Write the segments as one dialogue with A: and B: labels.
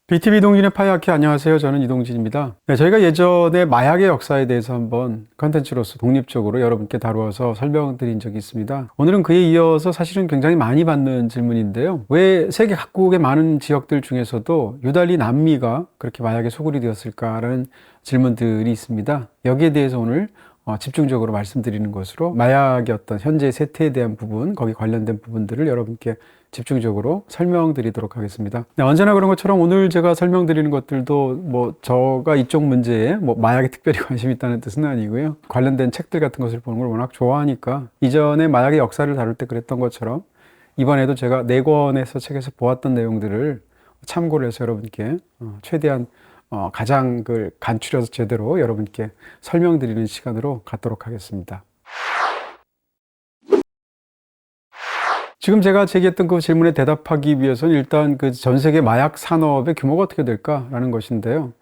A: BTV 이동진의 파이아키 안녕하세요. 저는 이동진입니다. 네, 저희가 예전에 마약의 역사에 대해서 한번 컨텐츠로서 독립적으로 여러분께 다루어서 설명드린 적이 있습니다. 오늘은 그에 이어서 사실은 굉장히 많이 받는 질문인데요. 왜 세계 각국의 많은 지역들 중에서도 유달리 남미가 그렇게 마약의 소굴이 되었을까라는 질문들이 있습니다. 여기에 대해서 오늘 집중적으로 말씀드리는 것으로 마약의 어떤 현재 세태에 대한 부분, 거기 관련된 부분들을 여러분께 집중적으로 설명드리도록 하겠습니다. 네, 언제나 그런 것처럼 오늘 제가 설명드리는 것들도 저가 이쪽 문제에 마약에 특별히 관심이 있다는 뜻은 아니고요. 관련된 책들 같은 것을 보는 걸 워낙 좋아하니까 이전에 마약의 역사를 다룰 때 그랬던 것처럼 이번에도 제가 4권에서 책에서 보았던 내용들을 참고를 해서 여러분께 최대한 가장 간추려서 제대로 여러분께 설명드리는 시간으로 갖도록 하겠습니다. 지금 제가 제기했던 그 질문에 대답하기 위해서는 일단 그 전 세계 마약 산업의 규모가 어떻게 될까라는 것인데요.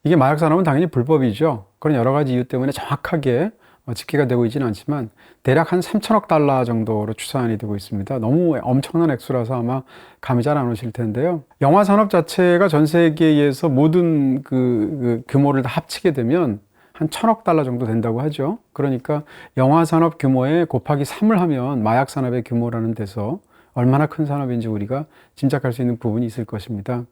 A: 이게 마약 산업은 당연히 불법이죠. 그런 여러 가지 이유 때문에 정확하게 집계가 되고 있지는 않지만 대략 한 3천억 달러 정도로 추산이 되고 있습니다. 너무 엄청난 액수라서 아마 감이 잘 안 오실 텐데요. 영화 산업 자체가 전 세계에서 모든 그 규모를 다 합치게 되면 한 1,000억 달러 정도 된다고 하죠. 그러니까 영화 산업 규모에 곱하기 3을 하면 마약 산업의 규모라는 데서 얼마나 큰 산업인지 우리가 짐작할 수 있는 부분이 있을 것입니다.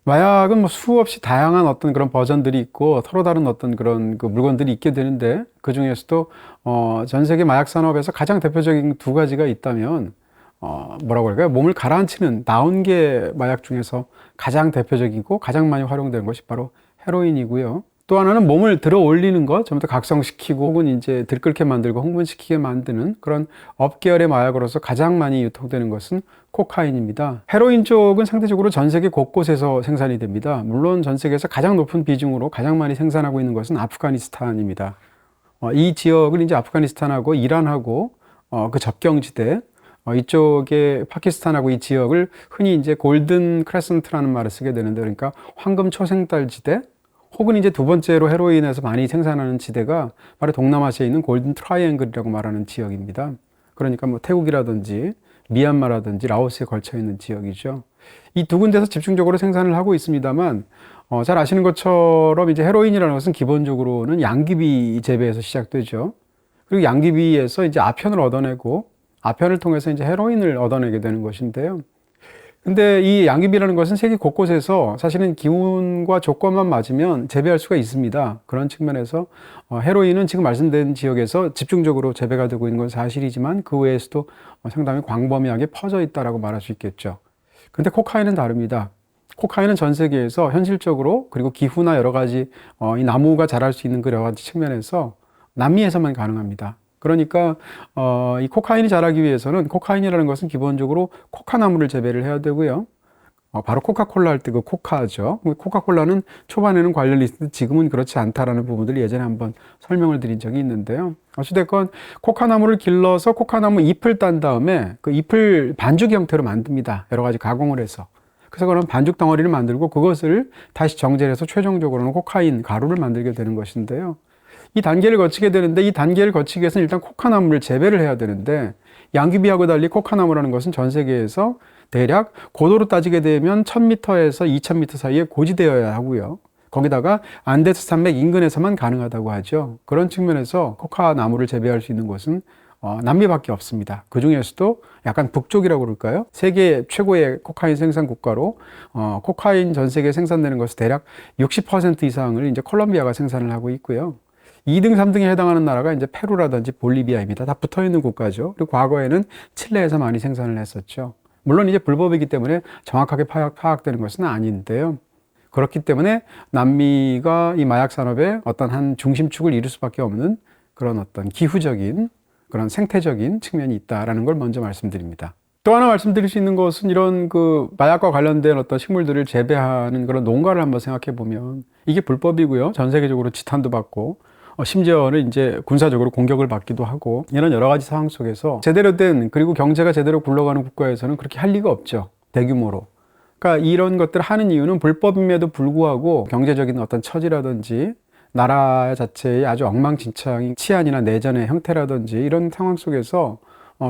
A: 마약은 수없이 다양한 어떤 그런 버전들이 있고 서로 다른 어떤 그런 그 물건들이 있게 되는데 그 중에서도 전 세계 마약 산업에서 가장 대표적인 두 가지가 있다면 뭐라고 할까요? 몸을 가라앉히는 나온게 마약 중에서 가장 대표적이고 가장 많이 활용되는 것이 바로 헤로인이고요. 또 하나는 몸을 들어 올리는 것, 좀 더 각성시키고 혹은 이제 들끓게 만들고 흥분시키게 만드는 그런 업계열의 마약으로서 가장 많이 유통되는 것은 코카인입니다. 헤로인 쪽은 상대적으로 전 세계 곳곳에서 생산이 됩니다. 물론 전 세계에서 가장 높은 비중으로 가장 많이 생산하고 있는 것은 아프가니스탄입니다. 이 지역은 이제 아프가니스탄하고 이란하고 그 접경지대, 이쪽에 파키스탄하고 이 지역을 흔히 이제 골든 크레센트라는 말을 쓰게 되는데, 그러니까 황금 초생달 지대, 혹은 이제 두 번째로 헤로인에서 많이 생산하는 지대가 바로 동남아시아에 있는 골든 트라이앵글이라고 말하는 지역입니다. 그러니까 태국이라든지 미얀마라든지 라오스에 걸쳐 있는 지역이죠. 이 두 군데서 집중적으로 생산을 하고 있습니다만, 잘 아시는 것처럼 이제 헤로인이라는 것은 기본적으로는 양귀비 재배에서 시작되죠. 그리고 양귀비에서 이제 아편을 얻어내고 아편을 통해서 이제 헤로인을 얻어내게 되는 것인데요. 근데 이 양귀비라는 것은 세계 곳곳에서 사실은 기온과 조건만 맞으면 재배할 수가 있습니다. 그런 측면에서 헤로인은 지금 말씀드린 지역에서 집중적으로 재배가 되고 있는 건 사실이지만 그 외에서도 상당히 광범위하게 퍼져 있다라고 말할 수 있겠죠. 근데 코카인은 다릅니다. 코카인은 전 세계에서 현실적으로 그리고 기후나 여러 가지 이 나무가 자랄 수 있는 그 여러 가지 측면에서 남미에서만 가능합니다. 그러니까 이 코카인이 자라기 위해서는 코카인이라는 것은 기본적으로 코카나무를 재배를 해야 되고요. 바로 코카콜라 할 때 그 코카죠. 코카콜라는 초반에는 관련이 있는데 지금은 그렇지 않다라는 부분들 예전에 한번 설명을 드린 적이 있는데요. 어찌됐건 코카나무를 길러서 코카나무 잎을 딴 다음에 그 잎을 반죽 형태로 만듭니다. 여러 가지 가공을 해서. 그래서 그런 반죽 덩어리를 만들고 그것을 다시 정제를 해서 최종적으로는 코카인 가루를 만들게 되는 것인데요. 이 단계를 거치게 되는데 이 단계를 거치기 위해서는 일단 코카나무를 재배를 해야 되는데 양귀비하고 달리 코카나무라는 것은 전 세계에서 대략 고도로 따지게 되면 1000m에서 2000m 사이에 고지되어야 하고요. 거기다가 안데스 산맥 인근에서만 가능하다고 하죠. 그런 측면에서 코카나무를 재배할 수 있는 곳은 남미밖에 없습니다. 그 중에서도 약간 북쪽이라고 그럴까요? 세계 최고의 코카인 생산 국가로 코카인 전 세계에 생산되는 것은 대략 60% 이상을 이제 콜롬비아가 생산을 하고 있고요. 2등, 3등에 해당하는 나라가 이제 페루라든지 볼리비아입니다. 다 붙어 있는 국가죠. 그리고 과거에는 칠레에서 많이 생산을 했었죠. 물론 이제 불법이기 때문에 정확하게 파악되는 것은 아닌데요. 그렇기 때문에 남미가 이 마약 산업의 어떤 한 중심축을 이룰 수밖에 없는 그런 어떤 기후적인 그런 생태적인 측면이 있다라는 걸 먼저 말씀드립니다. 또 하나 말씀드릴 수 있는 것은 이런 그 마약과 관련된 어떤 식물들을 재배하는 그런 농가를 한번 생각해 보면 이게 불법이고요. 전 세계적으로 지탄도 받고 심지어는 이제 군사적으로 공격을 받기도 하고 이런 여러 가지 상황 속에서 제대로 된 그리고 경제가 제대로 굴러가는 국가에서는 그렇게 할 리가 없죠. 대규모로. 그러니까 이런 것들을 하는 이유는 불법임에도 불구하고 경제적인 어떤 처지라든지 나라 자체의 아주 엉망진창인 치안이나 내전의 형태라든지 이런 상황 속에서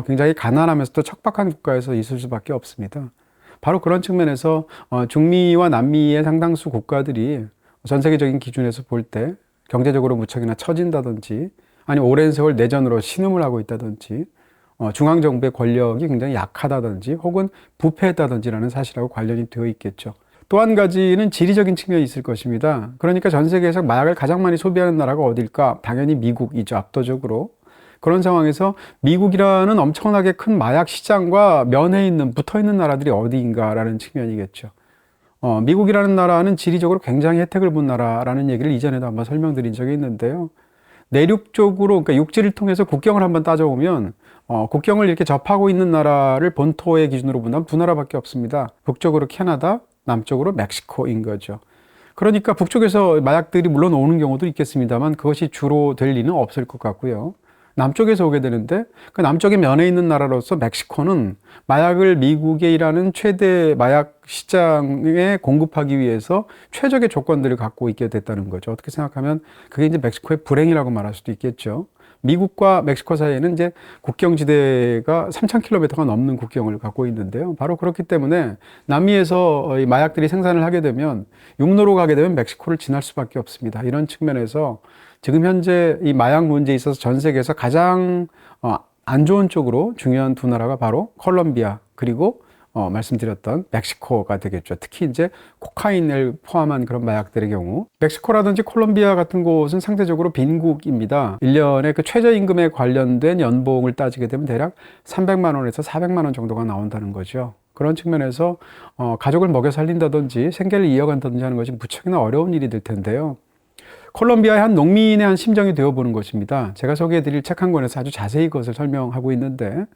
A: 굉장히 가난하면서도 척박한 국가에서 있을 수밖에 없습니다. 바로 그런 측면에서 중미와 남미의 상당수 국가들이 전 세계적인 기준에서 볼 때 경제적으로 무척이나 처진다든지 아니면 오랜 세월 내전으로 신음을 하고 있다든지 중앙정부의 권력이 굉장히 약하다든지 혹은 부패했다든지라는 사실하고 관련이 되어 있겠죠. 또 한 가지는 지리적인 측면이 있을 것입니다. 그러니까 전 세계에서 마약을 가장 많이 소비하는 나라가 어딜까? 당연히 미국이죠. 압도적으로. 그런 상황에서 미국이라는 엄청나게 큰 마약 시장과 면해 있는, 붙어 있는 나라들이 어디인가라는 측면이겠죠. 미국이라는 나라는 지리적으로 굉장히 혜택을 본 나라라는 얘기를 이전에도 한번 설명드린 적이 있는데요. 내륙 쪽으로, 그러니까 육지를 통해서 국경을 한번 따져보면, 국경을 이렇게 접하고 있는 나라를 본토의 기준으로 본다면 두 나라밖에 없습니다. 북쪽으로 캐나다, 남쪽으로 멕시코인 거죠. 그러니까 북쪽에서 마약들이 물론 오는 경우도 있겠습니다만 그것이 주로 될 리는 없을 것 같고요. 남쪽에서 오게 되는데 그 남쪽에 면해 있는 나라로서 멕시코는 마약을 미국에 일하는 최대 마약 시장에 공급하기 위해서 최적의 조건들을 갖고 있게 됐다는 거죠. 어떻게 생각하면 그게 이제 멕시코의 불행이라고 말할 수도 있겠죠. 미국과 멕시코 사이에는 이제 국경지대가 3,000km가 넘는 국경을 갖고 있는데요. 바로 그렇기 때문에 남미에서 이 마약들이 생산을 하게 되면 육로로 가게 되면 멕시코를 지날 수밖에 없습니다. 이런 측면에서 지금 현재 이 마약 문제에 있어서 전 세계에서 가장 안 좋은 쪽으로 중요한 두 나라가 바로 콜롬비아 그리고 말씀드렸던 멕시코가 되겠죠. 특히 이제 코카인을 포함한 그런 마약들의 경우 멕시코라든지 콜롬비아 같은 곳은 상대적으로 빈국입니다. 1년에 그 최저임금에 관련된 연봉을 따지게 되면 대략 300만 원에서 400만 원 정도가 나온다는 거죠. 그런 측면에서 가족을 먹여 살린다든지 생계를 이어간다든지 하는 것이 무척이나 어려운 일이 될 텐데요. 콜롬비아의 한 농민의 한 심정이 되어보는 것입니다. 제가 소개해드릴 책 한 권에서 아주 자세히 그것을 설명하고 있는데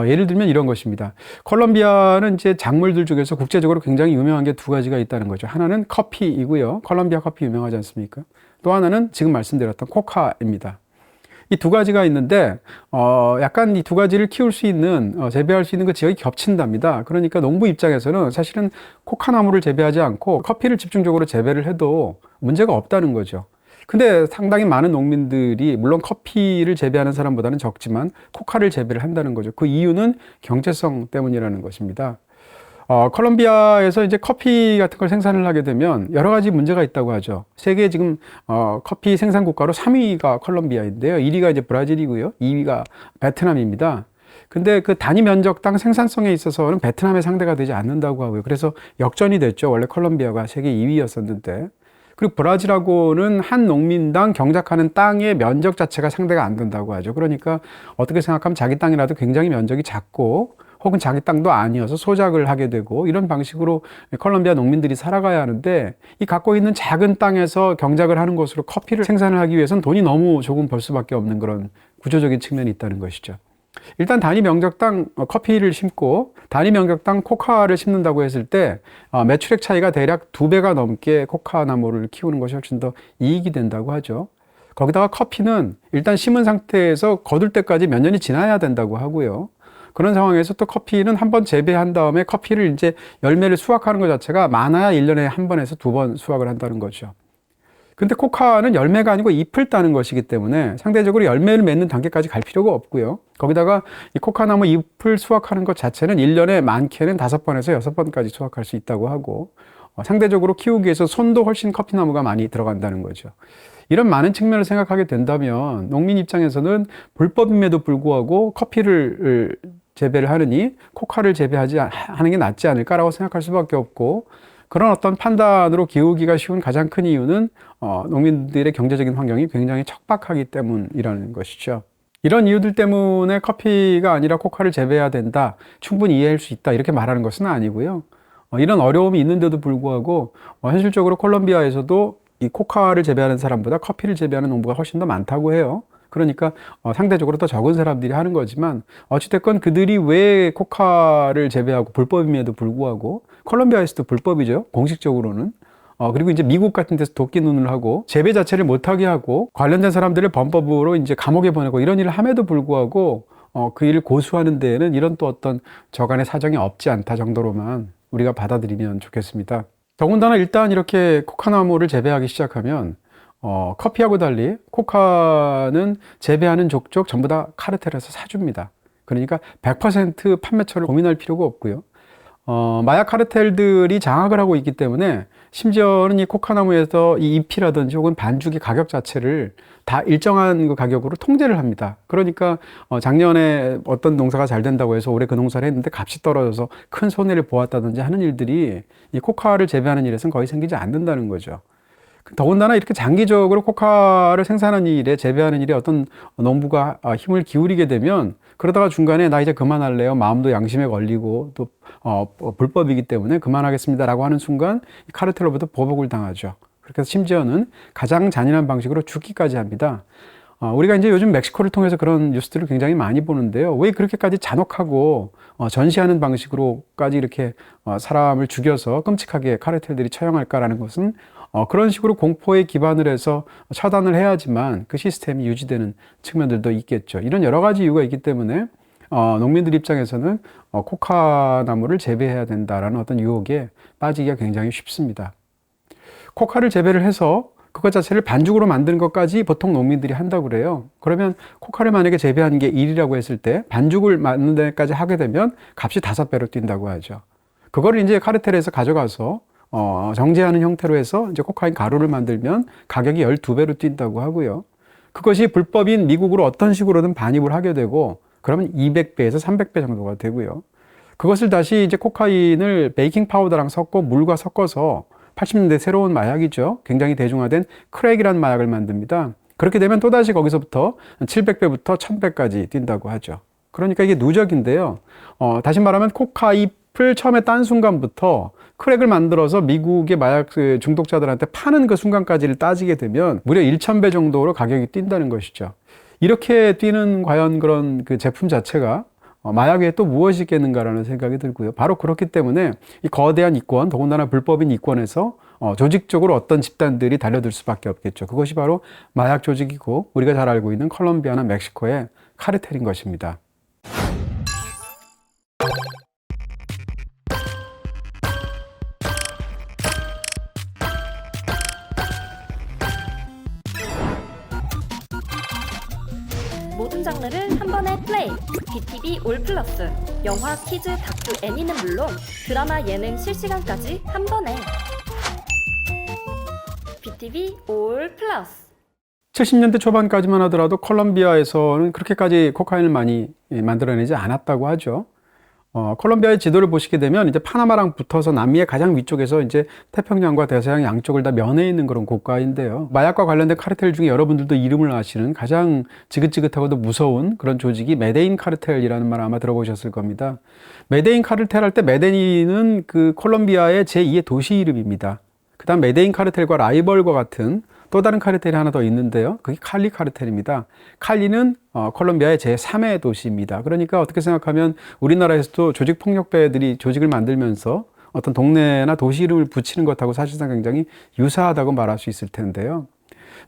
A: 예를 들면 이런 것입니다. 콜롬비아는 이제 작물들 중에서 국제적으로 굉장히 유명한 게 두 가지가 있다는 거죠. 하나는 커피이고요. 콜롬비아 커피 유명하지 않습니까? 또 하나는 지금 말씀드렸던 코카입니다. 이 두 가지가 있는데 약간 이 두 가지를 키울 수 있는 재배할 수 있는 그 지역이 겹친답니다. 그러니까 농부 입장에서는 사실은 코카나무를 재배하지 않고 커피를 집중적으로 재배를 해도 문제가 없다는 거죠. 근데 상당히 많은 농민들이 물론 커피를 재배하는 사람보다는 적지만 코카를 재배를 한다는 거죠. 그 이유는 경제성 때문이라는 것입니다. 콜롬비아에서 이제 커피 같은 걸 생산을 하게 되면 여러 가지 문제가 있다고 하죠. 세계 지금 커피 생산 국가로 3위가 콜롬비아인데요. 1위가 이제 브라질이고요. 2위가 베트남입니다. 근데 그 단위 면적당 생산성에 있어서는 베트남의 상대가 되지 않는다고 하고요. 그래서 역전이 됐죠. 원래 콜롬비아가 세계 2위였었는데. 그리고 브라질하고는 한 농민당 경작하는 땅의 면적 자체가 상대가 안 된다고 하죠. 그러니까 어떻게 생각하면 자기 땅이라도 굉장히 면적이 작고 혹은 자기 땅도 아니어서 소작을 하게 되고 이런 방식으로 콜롬비아 농민들이 살아가야 하는데 이 갖고 있는 작은 땅에서 경작을 하는 것으로 커피를 생산을 하기 위해서는 돈이 너무 조금 벌 수밖에 없는 그런 구조적인 측면이 있다는 것이죠. 일단 단위 면적당 커피를 심고 단위 면적당 코카를 심는다고 했을 때 매출액 차이가 대략 2배가 넘게 코카 나무를 키우는 것이 훨씬 더 이익이 된다고 하죠. 거기다가 커피는 일단 심은 상태에서 거둘 때까지 몇 년이 지나야 된다고 하고요. 그런 상황에서 또 커피는 한번 재배한 다음에 커피를 이제 열매를 수확하는 것 자체가 많아야 1년에 한 번에서 2번 수확을 한다는 거죠. 근데 코카는 열매가 아니고 잎을 따는 것이기 때문에 상대적으로 열매를 맺는 단계까지 갈 필요가 없고요. 거기다가 이 코카나무 잎을 수확하는 것 자체는 1년에 많게는 5번에서 6번까지 수확할 수 있다고 하고 상대적으로 키우기 위해서 손도 훨씬 커피나무가 많이 들어간다는 거죠. 이런 많은 측면을 생각하게 된다면 농민 입장에서는 불법임에도 불구하고 커피를 재배를 하느니 코카를 하는 게 낫지 않을까라고 생각할 수밖에 없고 그런 어떤 판단으로 기우기가 쉬운 가장 큰 이유는 농민들의 경제적인 환경이 굉장히 척박하기 때문이라는 것이죠. 이런 이유들 때문에 커피가 아니라 코카를 재배해야 된다, 충분히 이해할 수 있다 이렇게 말하는 것은 아니고요. 이런 어려움이 있는데도 불구하고 현실적으로 콜롬비아에서도 이 코카를 재배하는 사람보다 커피를 재배하는 농부가 훨씬 더 많다고 해요. 그러니까 상대적으로 더 적은 사람들이 하는 거지만 어찌됐건 그들이 왜 코카를 재배하고 불법임에도 불구하고 콜롬비아에서도 불법이죠. 공식적으로는. 그리고 이제 미국 같은 데서 도끼 눈을 하고 재배 자체를 못하게 하고 관련된 사람들을 범법으로 이제 감옥에 보내고 이런 일을 함에도 불구하고 그 일을 고수하는 데에는 이런 또 어떤 저간의 사정이 없지 않다 정도로만 우리가 받아들이면 좋겠습니다. 더군다나 일단 이렇게 코카나무를 재배하기 시작하면 커피하고 달리 코카는 재배하는 족족 전부 다 카르텔에서 사줍니다. 그러니까 100% 판매처를 고민할 필요가 없고요. 마약 카르텔들이 장악을 하고 있기 때문에 심지어는 이 코카나무에서 이 잎이라든지 혹은 반죽의 가격 자체를 다 일정한 그 가격으로 통제를 합니다. 그러니까 작년에 어떤 농사가 잘 된다고 해서 올해 그 농사를 했는데 값이 떨어져서 큰 손해를 보았다든지 하는 일들이 이 코카를 재배하는 일에서는 거의 생기지 않는다는 거죠. 더군다나 이렇게 장기적으로 코카를 생산하는 일에 재배하는 일에 어떤 농부가 힘을 기울이게 되면 그러다가 중간에 나 이제 그만할래요. 마음도 양심에 걸리고 또 불법이기 때문에 그만하겠습니다라고 하는 순간 이 카르텔로부터 보복을 당하죠. 그렇게 해서 심지어는 가장 잔인한 방식으로 죽기까지 합니다. 우리가 이제 요즘 멕시코를 통해서 그런 뉴스들을 굉장히 많이 보는데요. 왜 그렇게까지 잔혹하고 전시하는 방식으로까지 이렇게 사람을 죽여서 끔찍하게 카르텔들이 처형할까라는 것은 그런 식으로 공포에 기반을 해서 차단을 해야지만 그 시스템이 유지되는 측면들도 있겠죠. 이런 여러 가지 이유가 있기 때문에 농민들 입장에서는 코카나무를 재배해야 된다라는 어떤 유혹에 빠지기가 굉장히 쉽습니다. 코카를 재배를 해서 그것 자체를 반죽으로 만드는 것까지 보통 농민들이 한다고 그래요. 그러면 코카를 만약에 재배하는 게 1이라고 했을 때 반죽을 만드는 데까지 하게 되면 값이 5배로 뛴다고 하죠. 그거를 이제 카르텔에서 가져가서 정제하는 형태로 해서 이제 코카인 가루를 만들면 가격이 12배로 뛴다고 하고요. 그것이 불법인 미국으로 어떤 식으로든 반입을 하게 되고 그러면 200배에서 300배 정도가 되고요. 그것을 다시 이제 코카인을 베이킹 파우더랑 섞고 물과 섞어서 80년대 새로운 마약이죠. 굉장히 대중화된 크랙이라는 마약을 만듭니다. 그렇게 되면 또다시 거기서부터 700배부터 1000배까지 뛴다고 하죠. 그러니까 이게 누적인데요. 다시 말하면 코카잎을 처음에 딴 순간부터 크랙을 만들어서 미국의 마약 중독자들한테 파는 그 순간까지를 따지게 되면 무려 1000배 정도로 가격이 뛴다는 것이죠. 이렇게 뛰는 과연 그런 그 제품 자체가 마약 외에 또 무엇이 있겠는가라는 생각이 들고요. 바로 그렇기 때문에 이 거대한 이권, 더군다나 불법인 이권에서 조직적으로 어떤 집단들이 달려들 수밖에 없겠죠. 그것이 바로 마약 조직이고 우리가 잘 알고 있는 콜롬비아나 멕시코의 카르텔인 것입니다.
B: 모든 장르를 한 번에 플레이. BTV 올 플러스. 영화, 퀴즈, 다큐, 애니는 물론 드라마, 예능, 실시간까지 한 번에. BTV 올 플러스.
A: 70년대 초반까지만 하더라도 콜롬비아에서는 그렇게까지 코카인을 많이 만들어내지 않았다고 하죠. 콜롬비아의 지도를 보시게 되면 이제 파나마랑 붙어서 남미의 가장 위쪽에서 이제 태평양과 대서양 양쪽을 다 면해 있는 그런 국가인데요. 마약과 관련된 카르텔 중에 여러분들도 이름을 아시는 가장 지긋지긋하고도 무서운 그런 조직이 메데인 카르텔이라는 말 아마 들어보셨을 겁니다. 메데인 카르텔 할 때 메데인은 그 콜롬비아의 제2의 도시 이름입니다. 그 다음 메데인 카르텔과 라이벌과 같은 또 다른 카르텔이 하나 더 있는데요. 그게 칼리 카르텔입니다. 칼리는 콜롬비아의 제3의 도시입니다. 그러니까 어떻게 생각하면 우리나라에서도 조직폭력배들이 조직을 만들면서 어떤 동네나 도시 이름을 붙이는 것하고 사실상 굉장히 유사하다고 말할 수 있을 텐데요.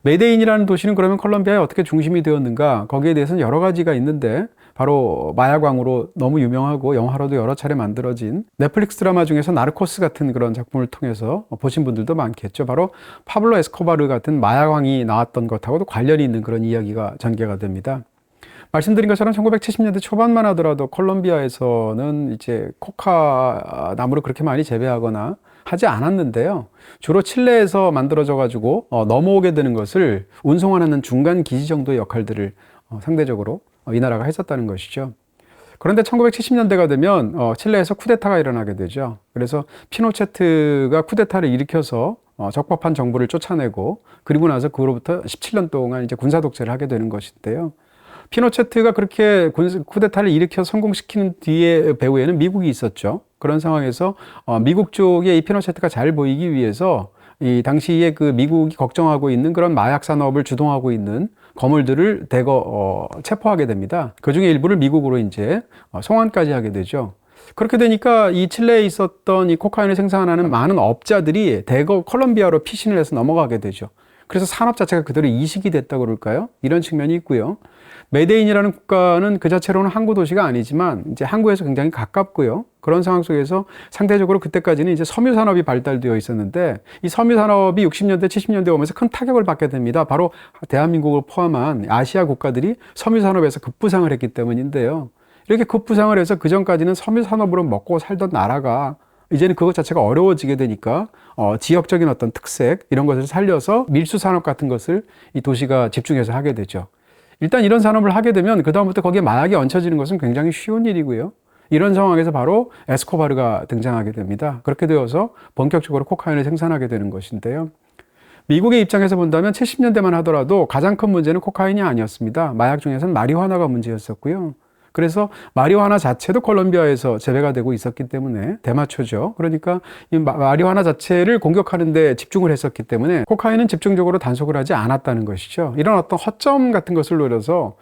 A: 메데인이라는 도시는 그러면 콜롬비아에 어떻게 중심이 되었는가? 거기에 대해서는 여러 가지가 있는데 바로 마약왕으로 너무 유명하고 영화로도 여러 차례 만들어진 넷플릭스 드라마 중에서 나르코스 같은 그런 작품을 통해서 보신 분들도 많겠죠. 바로 파블로 에스코바르 같은 마약왕이 나왔던 것하고도 관련이 있는 그런 이야기가 전개가 됩니다. 말씀드린 것처럼 1970년대 초반만 하더라도 콜롬비아에서는 이제 코카 나무를 그렇게 많이 재배하거나 하지 않았는데요. 주로 칠레에서 만들어져 가지고 넘어오게 되는 것을 운송하는 중간 기지 정도의 역할들을 상대적으로 이 나라가 했었다는 것이죠. 그런데 1970년대가 되면 칠레에서 쿠데타가 일어나게 되죠. 그래서 피노체트가 쿠데타를 일으켜서 적법한 정부를 쫓아내고 그리고 나서 그로부터 17년 동안 이제 군사 독재를 하게 되는 것인데요. 피노체트가 그렇게 쿠데타를 일으켜 성공시키는 뒤에 배후에는 미국이 있었죠. 그런 상황에서 미국 쪽에 이 피노체트가 잘 보이기 위해서 이 당시에 그 미국이 걱정하고 있는 그런 마약 산업을 주동하고 있는 거물들을 대거 체포하게 됩니다. 그 중에 일부를 미국으로 이제 송환까지 하게 되죠. 그렇게 되니까 이 칠레에 있었던 이 코카인을 생산하는 많은 업자들이 대거 콜롬비아로 피신을 해서 넘어가게 되죠. 그래서 산업 자체가 그대로 이식이 됐다고 그럴까요? 이런 측면이 있고요. 메데인이라는 국가는 그 자체로는 항구 도시가 아니지만 이제 항구에서 굉장히 가깝고요. 그런 상황 속에서 상대적으로 그때까지는 이제 섬유 산업이 발달되어 있었는데 이 섬유 산업이 60년대, 70년대 오면서 큰 타격을 받게 됩니다. 바로 대한민국을 포함한 아시아 국가들이 섬유 산업에서 급부상을 했기 때문인데요. 이렇게 급부상을 해서 그전까지는 섬유 산업으로 먹고 살던 나라가 이제는 그것 자체가 어려워지게 되니까 지역적인 어떤 특색 이런 것을 살려서 밀수 산업 같은 것을 이 도시가 집중해서 하게 되죠. 일단 이런 산업을 하게 되면 그다음부터 거기에 마약이 얹혀지는 것은 굉장히 쉬운 일이고요. 이런 상황에서 바로 에스코바르가 등장하게 됩니다. 그렇게 되어서 본격적으로 코카인을 생산하게 되는 것인데요. 미국의 입장에서 본다면 70년대만 하더라도 가장 큰 문제는 코카인이 아니었습니다. 마약 중에서는 마리화나가 문제였었고요. 그래서 마리화나 자체도 콜롬비아에서 재배가 되고 있었기 때문에 대마초죠. 그러니까 이 마리화나 자체를 공격하는 데 집중을 했었기 때문에 코카인은 집중적으로 단속을 하지 않았다는 것이죠. 이런 어떤 허점 같은 것을 노려서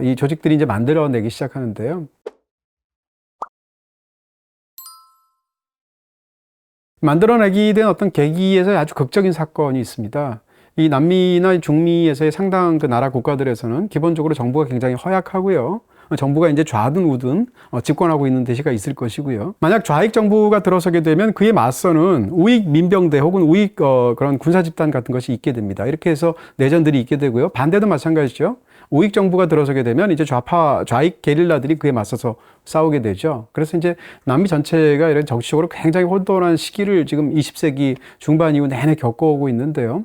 A: 이 조직들이 이제 만들어내기 시작하는데요. 만들어내게 된 어떤 계기에서 아주 극적인 사건이 있습니다. 이 남미나 중미에서의 상당 그 나라 국가들에서는 기본적으로 정부가 굉장히 허약하고요. 정부가 이제 좌든 우든 집권하고 있는 대시가 있을 것이고요. 만약 좌익 정부가 들어서게 되면 그에 맞서는 우익 민병대 혹은 우익 그런 군사 집단 같은 것이 있게 됩니다. 이렇게 해서 내전들이 있게 되고요. 반대도 마찬가지죠. 우익 정부가 들어서게 되면 이제 좌익 게릴라들이 그에 맞서서 싸우게 되죠. 그래서 이제 남미 전체가 이런 정치적으로 굉장히 혼돈한 시기를 지금 20세기 중반 이후 내내 겪어오고 있는데요.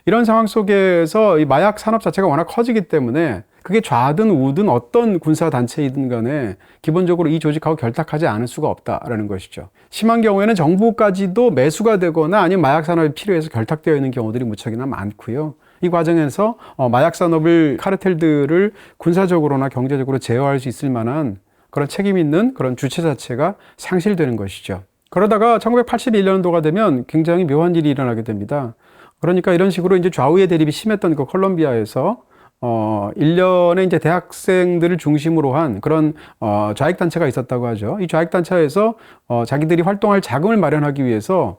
A: 이런 상황 속에서 이 마약 산업 자체가 워낙 커지기 때문에 그게 좌든 우든 어떤 군사 단체이든 간에 기본적으로 이 조직하고 결탁하지 않을 수가 없다라는 것이죠. 심한 경우에는 정부까지도 매수가 되거나 아니면 마약 산업이 필요해서 결탁되어 있는 경우들이 무척이나 많고요. 이 과정에서 마약 산업을 카르텔들을 군사적으로나 경제적으로 제어할 수 있을 만한 그런 책임 있는 그런 주체 자체가 상실되는 것이죠. 그러다가 1981년도가 되면 굉장히 묘한 일이 일어나게 됩니다. 그러니까 이런 식으로 이제 좌우의 대립이 심했던 그 콜롬비아에서 1년에 이제 대학생들을 중심으로 한 그런 좌익단체가 있었다고 하죠. 이 좌익단체에서 자기들이 활동할 자금을 마련하기 위해서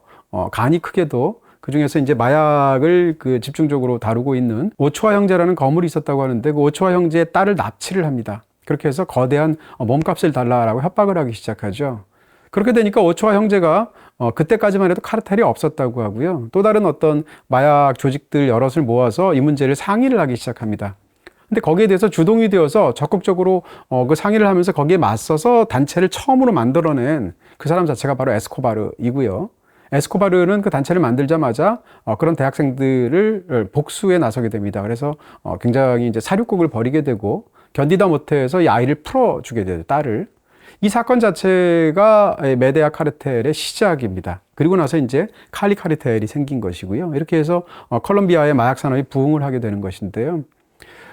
A: 간이 크게도 그 중에서 이제 마약을 그 집중적으로 다루고 있는 오초아 형제라는 거물이 있었다고 하는데 그 오초아 형제의 딸을 납치를 합니다. 그렇게 해서 거대한 몸값을 달라라고 협박을 하기 시작하죠. 그렇게 되니까 오초아 형제가 그때까지만 해도 카르텔이 없었다고 하고요. 또 다른 어떤 마약 조직들 여럿을 모아서 이 문제를 상의를 하기 시작합니다. 근데 거기에 대해서 주동이 되어서 적극적으로 그 상의를 하면서 거기에 맞서서 단체를 처음으로 만들어낸 그 사람 자체가 바로 에스코바르이고요. 에스코바르는 그 단체를 만들자마자 그런 대학생들을 복수에 나서게 됩니다. 그래서 굉장히 이제 사륙국을 벌이게 되고 견디다 못해서 이 아이를 풀어주게 돼요, 딸을. 이 사건 자체가 메데아 카르텔의 시작입니다. 그리고 나서 이제 칼리 카르텔이 생긴 것이고요. 이렇게 해서 콜롬비아의 마약 산업이 부흥을 하게 되는 것인데요.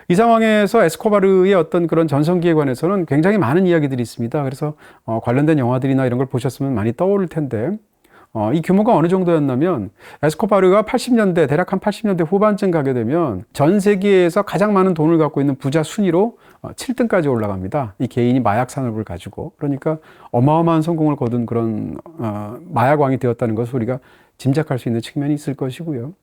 A: 이 상황에서 에스코바르의 어떤 그런 전성기에 관해서는 굉장히 많은 이야기들이 있습니다. 그래서 관련된 영화들이나 이런 걸 보셨으면 많이 떠오를 텐데 이 규모가 어느 정도였냐면 에스코바르가 80년대 대략 한 80년대 후반쯤 가게 되면 전 세계에서 가장 많은 돈을 갖고 있는 부자 순위로 7등까지 올라갑니다. 이 개인이 마약 산업을 가지고. 그러니까 어마어마한 성공을 거둔 그런 마약왕이 되었다는 것을 우리가 짐작할 수 있는 측면이 있을 것이고요.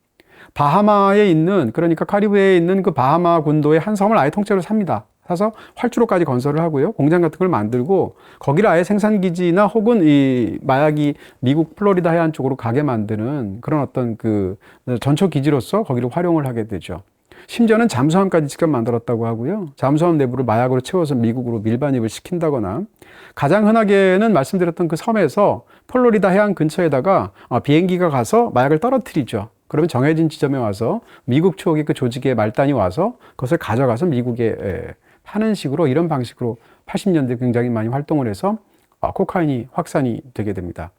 A: 바하마에 있는, 그러니까 카리브해에 있는 그 바하마 군도의 한 섬을 아예 통째로 삽니다. 사서 활주로까지 건설을 하고요. 공장 같은 걸 만들고 거기를 아예 생산기지나 혹은 이 마약이 미국 플로리다 해안 쪽으로 가게 만드는 그런 어떤 그 전초기지로서 거기를 활용을 하게 되죠. 심지어는 잠수함까지 직접 만들었다고 하고요. 잠수함 내부를 마약으로 채워서 미국으로 밀반입을 시킨다거나 가장 흔하게는 말씀드렸던 그 섬에서 플로리다 해안 근처에다가 비행기가 가서 마약을 떨어뜨리죠. 그러면 정해진 지점에 와서 미국 쪽의 그 조직의 말단이 와서 그것을 가져가서 미국에 하는 식으로 이런 방식으로 80년대 굉장히 많이 활동을 해서 코카인이 확산이 되게 됩니다.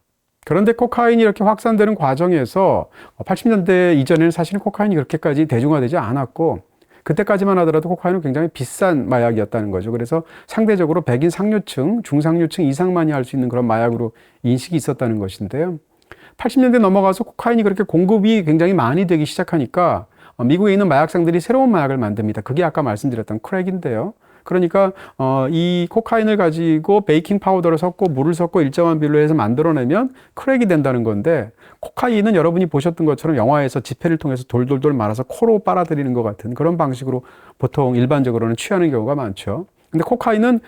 A: 그런데 코카인이 이렇게 확산되는 과정에서 80년대 이전에는 사실은 코카인이 그렇게까지 대중화되지 않았고 그때까지만 하더라도 코카인은 굉장히 비싼 마약이었다는 거죠. 그래서 상대적으로 백인 상류층, 중상류층 이상만이 할 수 있는 그런 마약으로 인식이 있었다는 것인데요. 80년대 넘어가서 코카인이 그렇게 공급이 굉장히 많이 되기 시작하니까 미국에 있는 마약상들이 새로운 마약을 만듭니다. 그게 아까 말씀드렸던 크랙인데요. 그러니까 이 코카인을 가지고 베이킹 파우더를 섞고 물을 섞고 일정한 비율로 해서 만들어내면 크랙이 된다는 건데 코카인은 여러분이 보셨던 것처럼 영화에서 지폐를 통해서 돌돌돌 말아서 코로 빨아들이는 것 같은 그런 방식으로 보통 일반적으로는 취하는 경우가 많죠. 근데 코카인은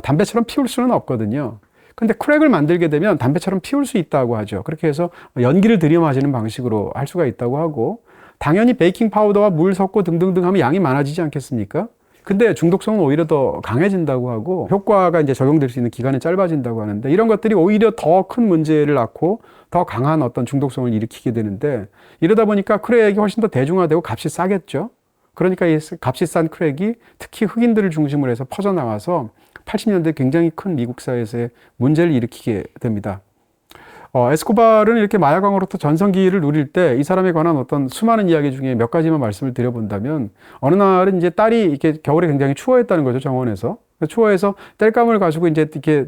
A: 담배처럼 피울 수는 없거든요. 근데 크랙을 만들게 되면 담배처럼 피울 수 있다고 하죠. 그렇게 해서 연기를 들여 마시는 방식으로 할 수가 있다고 하고 당연히 베이킹 파우더와 물 섞고 등등등 하면 양이 많아지지 않겠습니까? 근데 중독성은 오히려 더 강해진다고 하고 효과가 이제 적용될 수 있는 기간이 짧아진다고 하는데 이런 것들이 오히려 더 큰 문제를 낳고 더 강한 어떤 중독성을 일으키게 되는데 이러다 보니까 크랙이 훨씬 더 대중화되고 값이 싸겠죠. 그러니까 이 값이 싼 크랙이 특히 흑인들을 중심으로 해서 퍼져나가서 80년대 굉장히 큰 미국 사회에서의 문제를 일으키게 됩니다. 에스코바르는 이렇게 마약왕으로부터 전성기를 누릴 때 이 사람에 관한 어떤 수많은 이야기 중에 몇 가지만 말씀을 드려본다면 어느 날은 이제 딸이 이렇게 겨울에 굉장히 추워했다는 거죠, 정원에서. 추워해서 땔감을 가지고 이제 이렇게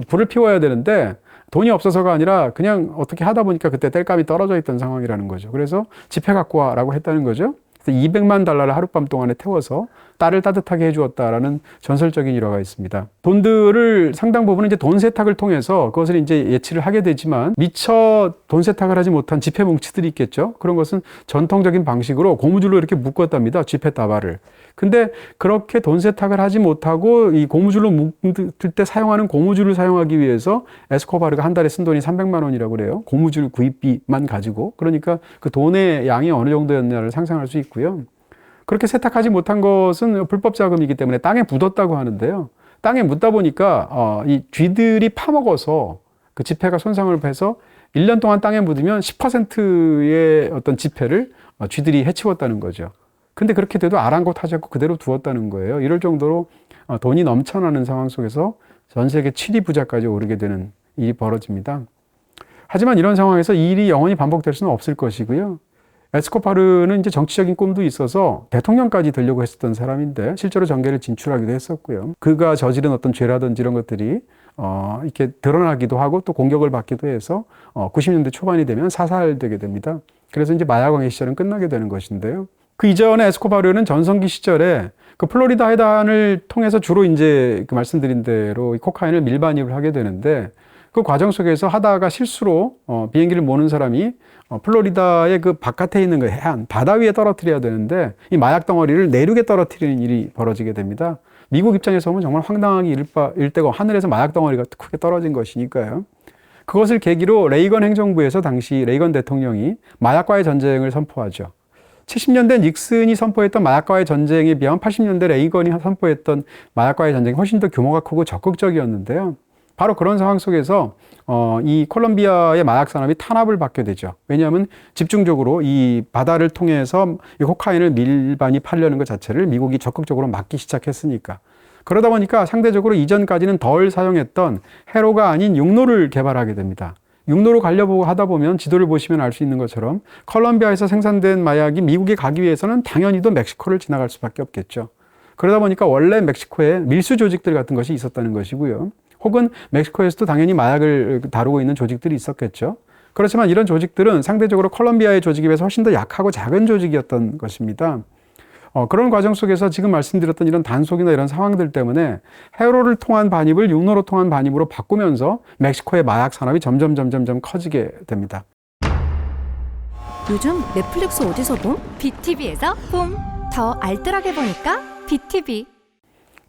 A: 불을 피워야 되는데 돈이 없어서가 아니라 그냥 어떻게 하다 보니까 그때 땔감이 떨어져 있던 상황이라는 거죠. 그래서 지폐 갖고 와라고 했다는 거죠. 200만 달러를 하룻밤 동안에 태워서 딸을 따뜻하게 해주었다라는 전설적인 일화가 있습니다. 돈들을 상당 부분은 이제 돈 세탁을 통해서 그것을 이제 예치를 하게 되지만 미처 돈 세탁을 하지 못한 지폐 뭉치들이 있겠죠. 그런 것은 전통적인 방식으로 고무줄로 이렇게 묶었답니다. 지폐 따발을. 근데 그렇게 돈 세탁을 하지 못하고 이 고무줄로 묶을 때 사용하는 고무줄을 사용하기 위해서 에스코바르가 한 달에 쓴 돈이 300만 원이라고 그래요. 고무줄 구입비만 가지고. 그러니까 그 돈의 양이 어느 정도였냐를 상상할 수 있고요. 그렇게 세탁하지 못한 것은 불법 자금이기 때문에 땅에 묻었다고 하는데요. 땅에 묻다 보니까 이 쥐들이 파먹어서 그 지폐가 손상을 해서 1년 동안 땅에 묻으면 10%의 어떤 지폐를 쥐들이 해치웠다는 거죠. 근데 그렇게 돼도 아랑곳하지 않고 그대로 두었다는 거예요. 이럴 정도로 돈이 넘쳐나는 상황 속에서 전 세계 7위 부자까지 오르게 되는 일이 벌어집니다. 하지만 이런 상황에서 이 일이 영원히 반복될 수는 없을 것이고요. 에스코바르는 이제 정치적인 꿈도 있어서 대통령까지 되려고 했었던 사람인데 실제로 정계를 진출하기도 했었고요. 그가 저지른 어떤 죄라든지 이런 것들이 이렇게 드러나기도 하고 또 공격을 받기도 해서 90년대 초반이 되면 사살되게 됩니다. 그래서 이제 마약왕의 시절은 끝나게 되는 것인데요. 그 이전에 에스코바르는 전성기 시절에 그 플로리다 해단을 통해서 주로 이제 그 말씀드린 대로 이 코카인을 밀반입을 하게 되는데 그 과정 속에서 하다가 실수로 비행기를 모는 사람이 플로리다의 그 바깥에 있는 그 해안, 바다 위에 떨어뜨려야 되는데 이 마약 덩어리를 내륙에 떨어뜨리는 일이 벌어지게 됩니다. 미국 입장에서 보면 정말 황당하게 일대고 하늘에서 마약 덩어리가 크게 떨어진 것이니까요. 그것을 계기로 레이건 행정부에서 당시 레이건 대통령이 마약과의 전쟁을 선포하죠. 70년대 닉슨이 선포했던 마약과의 전쟁에 비하면 80년대 레이건이 선포했던 마약과의 전쟁이 훨씬 더 규모가 크고 적극적이었는데요. 바로 그런 상황 속에서 이 콜롬비아의 마약 산업이 탄압을 받게 되죠. 왜냐하면 집중적으로 이 바다를 통해서 이 코카인을 밀반입하려는 것 자체를 미국이 적극적으로 막기 시작했으니까. 그러다 보니까 상대적으로 이전까지는 덜 사용했던 해로가 아닌 육로를 개발하게 됩니다. 육로로 가려고 하다 보면 지도를 보시면 알 수 있는 것처럼 콜롬비아에서 생산된 마약이 미국에 가기 위해서는 당연히도 멕시코를 지나갈 수밖에 없겠죠. 그러다 보니까 원래 멕시코에 밀수 조직들 같은 것이 있었다는 것이고요. 혹은 멕시코에서도 당연히 마약을 다루고 있는 조직들이 있었겠죠. 그렇지만 이런 조직들은 상대적으로 콜롬비아의 조직에 비해서 훨씬 더 약하고 작은 조직이었던 것입니다. 그런 과정 속에서 지금 말씀드렸던 이런 단속이나 이런 상황들 때문에 해로를 통한 반입을 육로로 통한 반입으로 바꾸면서 멕시코의 마약 산업이 점점 커지게 됩니다.
C: 요즘 넷플릭스 어디서 봄?
D: BTV에서 봄! 더 알뜰하게 보니까 BTV.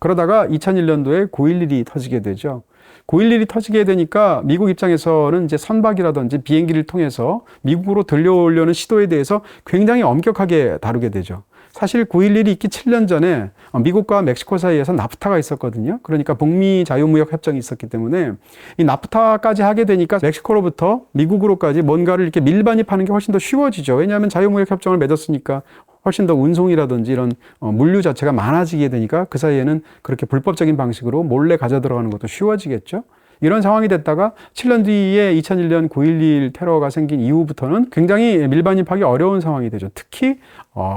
A: 그러다가 2001년도에 9.11이 터지게 되죠. 9.11이 터지게 되니까 미국 입장에서는 이제 선박이라든지 비행기를 통해서 미국으로 들려오려는 시도에 대해서 굉장히 엄격하게 다루게 되죠. 사실 9.11이 있기 7년 전에 미국과 멕시코 사이에서 나프타가 있었거든요. 그러니까 북미 자유무역 협정이 있었기 때문에 이 나프타까지 하게 되니까 멕시코로부터 미국으로까지 뭔가를 이렇게 밀반입하는 게 훨씬 더 쉬워지죠. 왜냐하면 자유무역 협정을 맺었으니까 훨씬 더 운송이라든지 이런 물류 자체가 많아지게 되니까 그 사이에는 그렇게 불법적인 방식으로 몰래 가져 들어가는 것도 쉬워지겠죠. 이런 상황이 됐다가 7년 뒤에 2001년 9.11 테러가 생긴 이후부터는 굉장히 밀반입하기 어려운 상황이 되죠. 특히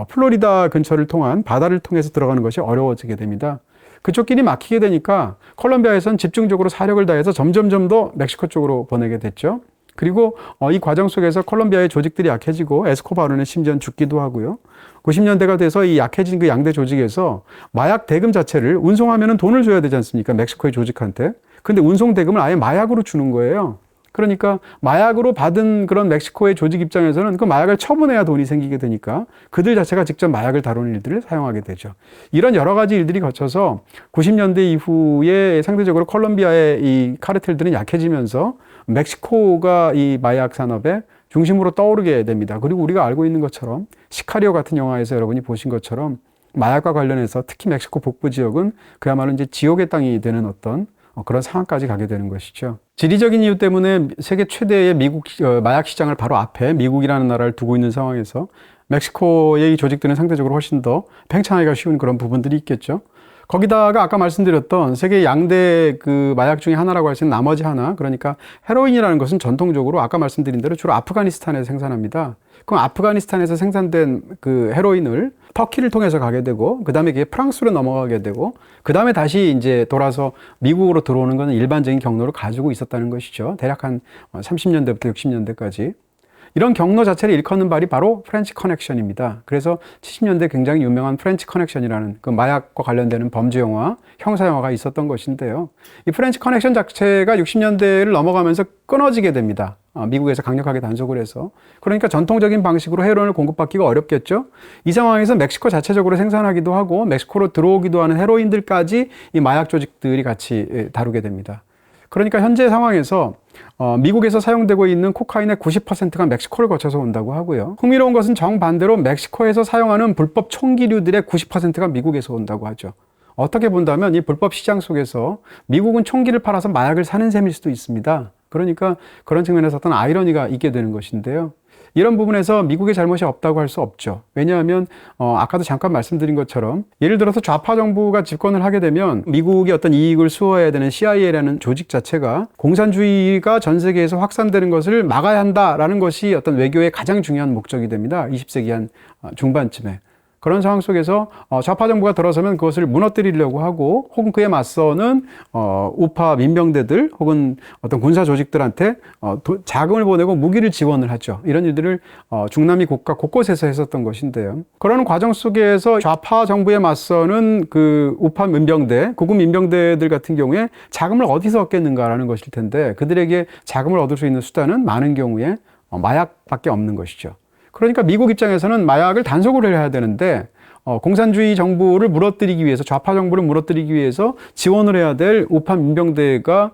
A: 플로리다 근처를 통한 바다를 통해서 들어가는 것이 어려워지게 됩니다. 그쪽 길이 막히게 되니까 콜롬비아에서는 집중적으로 사력을 다해서 점점 더 멕시코 쪽으로 보내게 됐죠. 그리고 이 과정 속에서 콜롬비아의 조직들이 약해지고 에스코바르는 심지어 죽기도 하고요. 90년대가 돼서 이 약해진 그 양대 조직에서 마약 대금 자체를 운송하면 돈을 줘야 되지 않습니까? 멕시코의 조직한테. 근데 운송 대금을 아예 마약으로 주는 거예요. 그러니까 마약으로 받은 그런 멕시코의 조직 입장에서는 그 마약을 처분해야 돈이 생기게 되니까 그들 자체가 직접 마약을 다루는 일들을 사용하게 되죠. 이런 여러 가지 일들이 거쳐서 90년대 이후에 상대적으로 콜롬비아의 이 카르텔들은 약해지면서 멕시코가 이 마약 산업의 중심으로 떠오르게 됩니다. 그리고 우리가 알고 있는 것처럼 시카리오 같은 영화에서 여러분이 보신 것처럼 마약과 관련해서 특히 멕시코 북부 지역은 그야말로 이제 지옥의 땅이 되는 어떤 그런 상황까지 가게 되는 것이죠. 지리적인 이유 때문에 세계 최대의 미국 마약 시장을 바로 앞에 미국이라는 나라를 두고 있는 상황에서 멕시코의 이 조직들은 상대적으로 훨씬 더 팽창하기가 쉬운 그런 부분들이 있겠죠. 거기다가 아까 말씀드렸던 세계 양대 그 마약 중에 하나라고 할 수 있는 나머지 하나, 그러니까 헤로인이라는 것은 전통적으로 아까 말씀드린 대로 주로 아프가니스탄에서 생산합니다. 그럼 아프가니스탄에서 생산된 그 헤로인을 터키를 통해서 가게 되고, 그 다음에 그게 프랑스로 넘어가게 되고, 그 다음에 다시 이제 돌아서 미국으로 들어오는 것은 일반적인 경로를 가지고 있었다는 것이죠. 대략 한 30년대부터 60년대까지. 이런 경로 자체를 일컫는 말이 바로 프렌치 커넥션입니다. 그래서 70년대 굉장히 유명한 프렌치 커넥션이라는 그 마약과 관련되는 범죄 영화, 형사 영화가 있었던 것인데요. 이 프렌치 커넥션 자체가 60년대를 넘어가면서 끊어지게 됩니다. 미국에서 강력하게 단속을 해서. 그러니까 전통적인 방식으로 헤로인을 공급받기가 어렵겠죠. 이 상황에서 멕시코 자체적으로 생산하기도 하고 멕시코로 들어오기도 하는 헤로인들까지 이 마약 조직들이 같이 다루게 됩니다. 그러니까 현재 상황에서 미국에서 사용되고 있는 코카인의 90%가 멕시코를 거쳐서 온다고 하고요. 흥미로운 것은 정반대로 멕시코에서 사용하는 불법 총기류들의 90%가 미국에서 온다고 하죠. 어떻게 본다면 이 불법 시장 속에서 미국은 총기를 팔아서 마약을 사는 셈일 수도 있습니다. 그러니까 그런 측면에서 어떤 아이러니가 있게 되는 것인데요. 이런 부분에서 미국의 잘못이 없다고 할 수 없죠. 왜냐하면 아까도 잠깐 말씀드린 것처럼 예를 들어서 좌파 정부가 집권을 하게 되면 미국의 어떤 이익을 수호해야 되는 CIA라는 조직 자체가 공산주의가 전 세계에서 확산되는 것을 막아야 한다라는 것이 어떤 외교의 가장 중요한 목적이 됩니다. 20세기 한 중반쯤에. 그런 상황 속에서 좌파 정부가 들어서면 그것을 무너뜨리려고 하고 혹은 그에 맞서는 우파 민병대들 혹은 어떤 군사 조직들한테 자금을 보내고 무기를 지원을 하죠. 이런 일들을 중남미 국가 곳곳에서 했었던 것인데요. 그런 과정 속에서 좌파 정부에 맞서는 그 우파 민병대, 구급 민병대들 같은 경우에 자금을 어디서 얻겠는가라는 것일 텐데 그들에게 자금을 얻을 수 있는 수단은 많은 경우에 마약밖에 없는 것이죠. 그러니까 미국 입장에서는 마약을 단속을 해야 되는데 공산주의 정부를 무너뜨리기 위해서 좌파 정부를 무너뜨리기 위해서 지원을 해야 될 우파 민병대가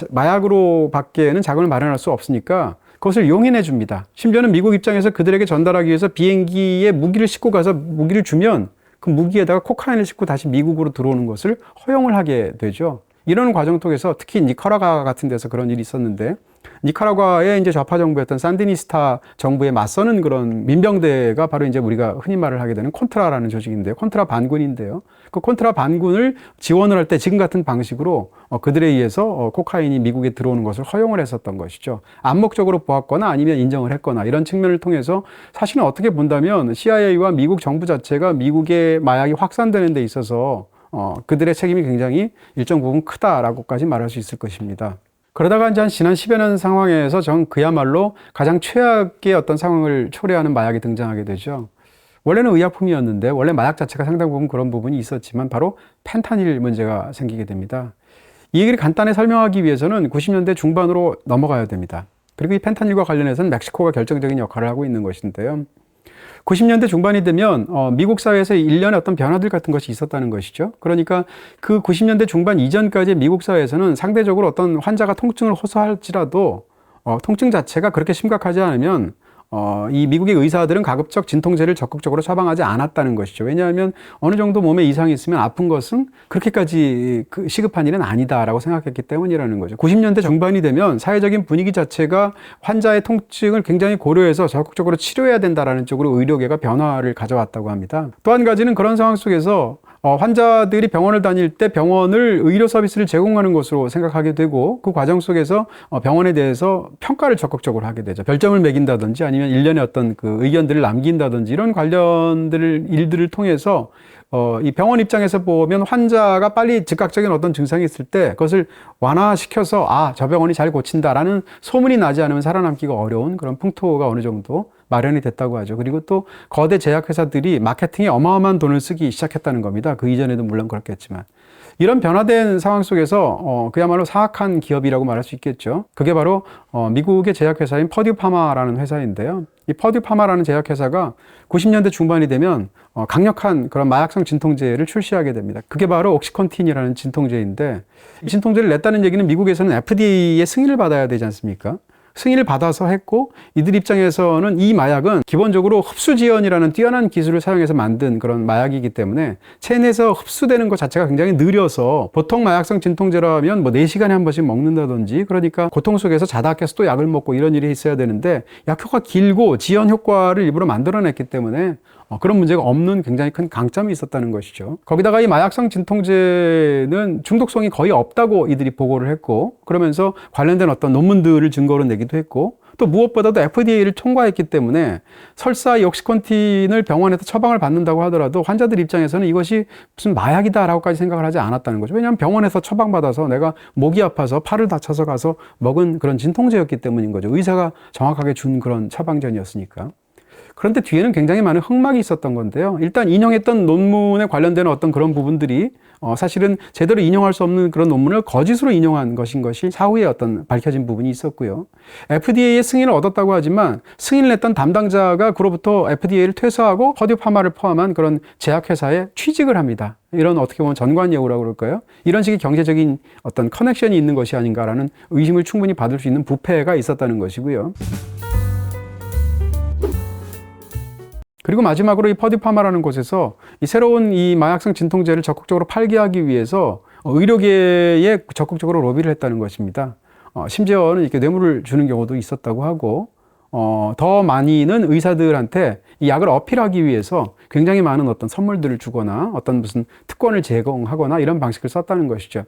A: 마약으로 밖에는 자금을 마련할 수 없으니까 그것을 용인해 줍니다. 심지어는 미국 입장에서 그들에게 전달하기 위해서 비행기에 무기를 싣고 가서 무기를 주면 그 무기에다가 코카인을 싣고 다시 미국으로 들어오는 것을 허용을 하게 되죠. 이런 과정 속에서 특히 니카라과 같은 데서 그런 일이 있었는데 니카라과의 이제 좌파 정부였던 산디니스타 정부에 맞서는 그런 민병대가 바로 이제 우리가 흔히 말을 하게 되는 콘트라라는 조직인데요. 콘트라 반군인데요. 그 콘트라 반군을 지원을 할 때 지금 같은 방식으로 그들에 의해서 코카인이 미국에 들어오는 것을 허용을 했었던 것이죠. 암묵적으로 보았거나 아니면 인정을 했거나 이런 측면을 통해서 사실은 어떻게 본다면 CIA와 미국 정부 자체가 미국의 마약이 확산되는 데 있어서 그들의 책임이 굉장히 일정 부분 크다라고까지 말할 수 있을 것입니다. 그러다가 이제 한 지난 10여 년 상황에서 전 그야말로 가장 최악의 어떤 상황을 초래하는 마약이 등장하게 되죠. 원래는 의약품이었는데 원래 마약 자체가 상당 부분 그런 부분이 있었지만 바로 펜타닐 문제가 생기게 됩니다. 이 얘기를 간단히 설명하기 위해서는 90년대 중반으로 넘어가야 됩니다. 그리고 이 펜타닐과 관련해서는 멕시코가 결정적인 역할을 하고 있는 것인데요. 90년대 중반이 되면 미국 사회에서 일련의 어떤 변화들 같은 것이 있었다는 것이죠. 그러니까 그 90년대 중반 이전까지 미국 사회에서는 상대적으로 어떤 환자가 통증을 호소할지라도 통증 자체가 그렇게 심각하지 않으면 이 미국의 의사들은 가급적 진통제를 적극적으로 처방하지 않았다는 것이죠. 왜냐하면 어느 정도 몸에 이상이 있으면 아픈 것은 그렇게까지 시급한 일은 아니다라고 생각했기 때문이라는 거죠. 90년대 중반이 되면 사회적인 분위기 자체가 환자의 통증을 굉장히 고려해서 적극적으로 치료해야 된다라는 쪽으로 의료계가 변화를 가져왔다고 합니다. 또 한 가지는 그런 상황 속에서 환자들이 병원을 다닐 때 병원을 의료 서비스를 제공하는 것으로 생각하게 되고 그 과정 속에서 병원에 대해서 평가를 적극적으로 하게 되죠. 별점을 매긴다든지 아니면 일련의 어떤 그 의견들을 남긴다든지 이런 일들을 통해서 이 병원 입장에서 보면 환자가 빨리 즉각적인 어떤 증상이 있을 때 그것을 완화시켜서 저 병원이 잘 고친다라는 소문이 나지 않으면 살아남기가 어려운 그런 풍토가 어느 정도 마련이 됐다고 하죠. 그리고 또 거대 제약회사들이 마케팅에 어마어마한 돈을 쓰기 시작했다는 겁니다. 그 이전에도 물론 그렇겠지만. 이런 변화된 상황 속에서 그야말로 사악한 기업이라고 말할 수 있겠죠. 그게 바로 미국의 제약회사인 퍼듀 파마라는 회사인데요. 이 퍼듀 파마라는 제약회사가 90년대 중반이 되면 강력한 그런 마약성 진통제를 출시하게 됩니다. 그게 바로 옥시컨틴이라는 진통제인데 이 진통제를 냈다는 얘기는 미국에서는 FDA의 승인을 받아야 되지 않습니까? 승인을 받아서 했고 이들 입장에서는 이 마약은 기본적으로 흡수지연이라는 뛰어난 기술을 사용해서 만든 그런 마약이기 때문에 체내에서 흡수되는 것 자체가 굉장히 느려서 보통 마약성 진통제라면 뭐 4시간에 한 번씩 먹는다든지 그러니까 고통 속에서 자다 깨서 또 약을 먹고 이런 일이 있어야 되는데 약효가 길고 지연 효과를 일부러 만들어냈기 때문에 그런 문제가 없는 굉장히 큰 강점이 있었다는 것이죠. 거기다가 이 마약성 진통제는 중독성이 거의 없다고 이들이 보고를 했고 그러면서 관련된 어떤 논문들을 증거로 내기도 했고 또 무엇보다도 FDA를 통과했기 때문에 설사 이 옥시콘틴을 병원에서 처방을 받는다고 하더라도 환자들 입장에서는 이것이 무슨 마약이다라고까지 생각을 하지 않았다는 거죠. 왜냐하면 병원에서 처방받아서 내가 목이 아파서 팔을 다쳐서 가서 먹은 그런 진통제였기 때문인 거죠. 의사가 정확하게 준 그런 처방전이었으니까. 그런데 뒤에는 굉장히 많은 흑막이 있었던 건데요. 일단 인용했던 논문에 관련되는 어떤 그런 부분들이 사실은 제대로 인용할 수 없는 그런 논문을 거짓으로 인용한 것인 것이 사후에 어떤 밝혀진 부분이 있었고요. FDA의 승인을 얻었다고 하지만 승인을 냈던 담당자가 그로부터 FDA를 퇴사하고 퍼듀파마를 포함한 그런 제약회사에 취직을 합니다. 이런 어떻게 보면 전관예우라고 그럴까요? 이런 식의 경제적인 어떤 커넥션이 있는 것이 아닌가라는 의심을 충분히 받을 수 있는 부패가 있었다는 것이고요. 그리고 마지막으로 이 퍼듀파마라는 곳에서 이 새로운 이 마약성 진통제를 적극적으로 팔게 하기 위해서 의료계에 적극적으로 로비를 했다는 것입니다. 심지어는 이렇게 뇌물을 주는 경우도 있었다고 하고, 더 많이는 의사들한테 이 약을 어필하기 위해서 굉장히 많은 어떤 선물들을 주거나 어떤 무슨 특권을 제공하거나 이런 방식을 썼다는 것이죠.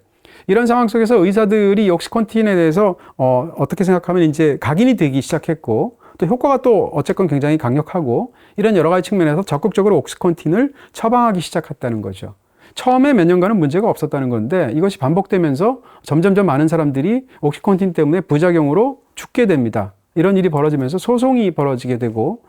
A: 이런 상황 속에서 의사들이 옥시콘틴에 대해서 어떻게 생각하면 이제 각인이 되기 시작했고, 또 효과가 또 어쨌건 굉장히 강력하고 이런 여러 가지 측면에서 적극적으로 옥시콘틴을 처방하기 시작했다는 거죠. 처음에 몇 년간은 문제가 없었다는 건데 이것이 반복되면서 점점점 많은 사람들이 옥시콘틴 때문에 부작용으로 죽게 됩니다. 이런 일이 벌어지면서 소송이 벌어지게 되고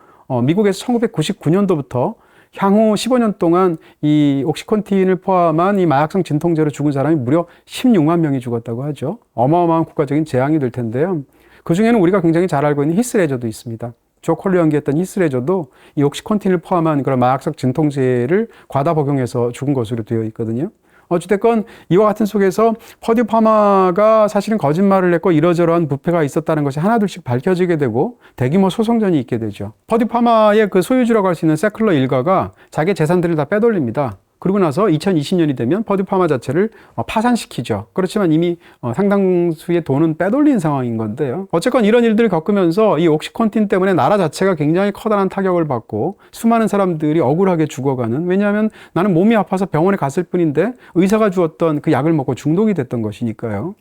A: 미국에서 1999년도부터 향후 15년 동안 이 옥시콘틴을 포함한 이 마약성 진통제로 죽은 사람이 무려 16만 명이 죽었다고 하죠. 어마어마한 국가적인 재앙이 될 텐데요. 그 중에는 우리가 굉장히 잘 알고 있는 히스레저도 있습니다. 조 콜리 연기했던 히스레저도 이 옥시콘틴을 포함한 그런 마약성 진통제를 과다 복용해서 죽은 것으로 되어 있거든요. 어찌됐건 이와 같은 속에서 퍼듀파마가 사실은 거짓말을 했고 이러저러한 부패가 있었다는 것이 하나둘씩 밝혀지게 되고 대규모 소송전이 있게 되죠. 퍼듀파마의 그 소유주라고 할 수 있는 세클러 일가가 자기 재산들을 다 빼돌립니다. 그러고 나서 2020년이 되면 퍼듀파마 자체를 파산시키죠. 그렇지만 이미 상당수의 돈은 빼돌린 상황인 건데요. 어쨌건 이런 일들을 겪으면서 이 옥시콘틴 때문에 나라 자체가 굉장히 커다란 타격을 받고 수많은 사람들이 억울하게 죽어가는, 왜냐하면 나는 몸이 아파서 병원에 갔을 뿐인데 의사가 주었던 그 약을 먹고 중독이 됐던 것이니까요.